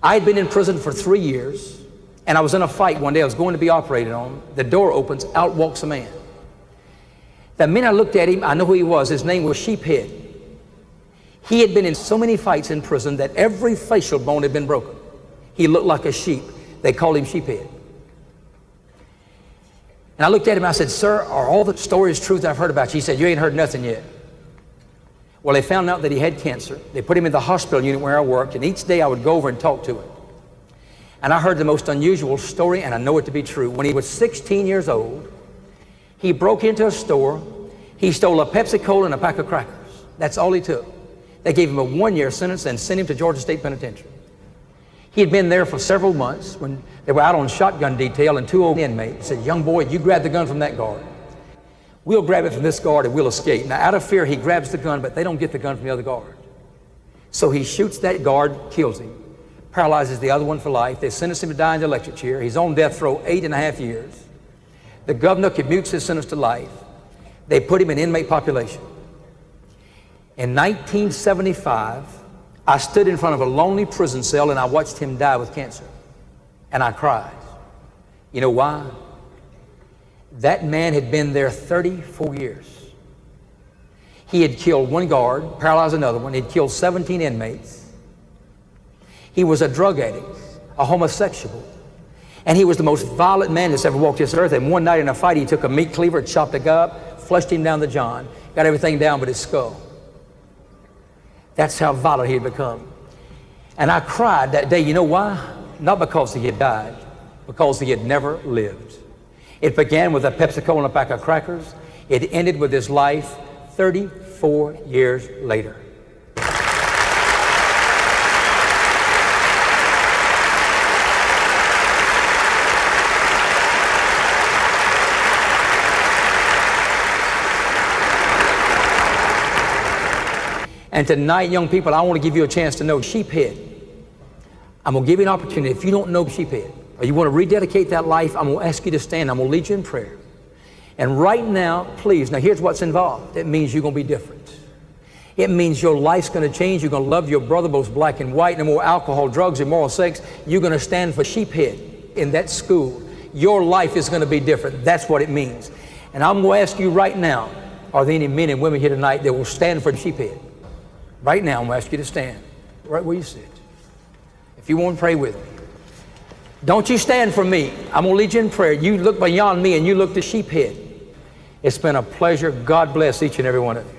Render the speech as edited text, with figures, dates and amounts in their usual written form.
I had been in prison for 3 years, and I was in a fight one day. I was going to be operated on. The door opens, out walks a man. The minute I looked at him, I knew who he was. His name was Sheephead. He had been in so many fights in prison that every facial bone had been broken. He looked like a sheep. They called him Sheephead. And I looked at him and I said, "Sir, are all the stories true that I've heard about you?" He said, "You ain't heard nothing yet." Well, they found out that he had cancer. They put him in the hospital unit where I worked, and each day I would go over and talk to him. And I heard the most unusual story, and I know it to be true. When he was 16 years old, he broke into a store. He stole a Pepsi-Cola and a pack of crackers. That's all he took. They gave him a 1-year sentence and sent him to Georgia State Penitentiary. He had been there for several months when they were out on shotgun detail, and 2 old inmates said, "Young boy, you grab the gun from that guard. We'll grab it from this guard and we'll escape." Now, out of fear, he grabs the gun, but they don't get the gun from the other guard. So he shoots that guard, kills him, paralyzes the other one for life. They sentence him to die in the electric chair. He's on death row 8.5 years. The governor commutes his sentence to life. They put him in inmate population. In 1975, I stood in front of a lonely prison cell and I watched him die with cancer. And I cried. You know why? That man had been there 34 years. He had killed 1 guard, paralyzed another one. He'd killed 17 inmates. He was a drug addict, a homosexual. And he was the most violent man that's ever walked this earth. And one night in a fight, he took a meat cleaver, chopped a guy up, flushed him down the john, got everything down but his skull. That's how violent he had become. And I cried that day. You know why? Not because he had died, because he had never lived. It began with a Pepsi-Cola and a pack of crackers. It ended with his life 34 years later. And tonight, young people, I want to give you a chance to know Sheephead. I'm going to give you an opportunity. If you don't know Sheephead, or you want to rededicate that life, I'm going to ask you to stand. I'm going to lead you in prayer. And right now, please, now here's what's involved. It means you're going to be different. It means your life's going to change. You're going to love your brother, both black and white. No more alcohol, drugs, immoral sex. You're going to stand for Sheephead in that school. Your life is going to be different. That's what it means. And I'm going to ask you right now, are there any men and women here tonight that will stand for Sheephead? Right now, I'm going to ask you to stand right where you sit. If you want to pray with me. Don't you stand for me. I'm going to lead you in prayer. You look beyond me and you look to Sheephead. It's been a pleasure. God bless each and every one of you.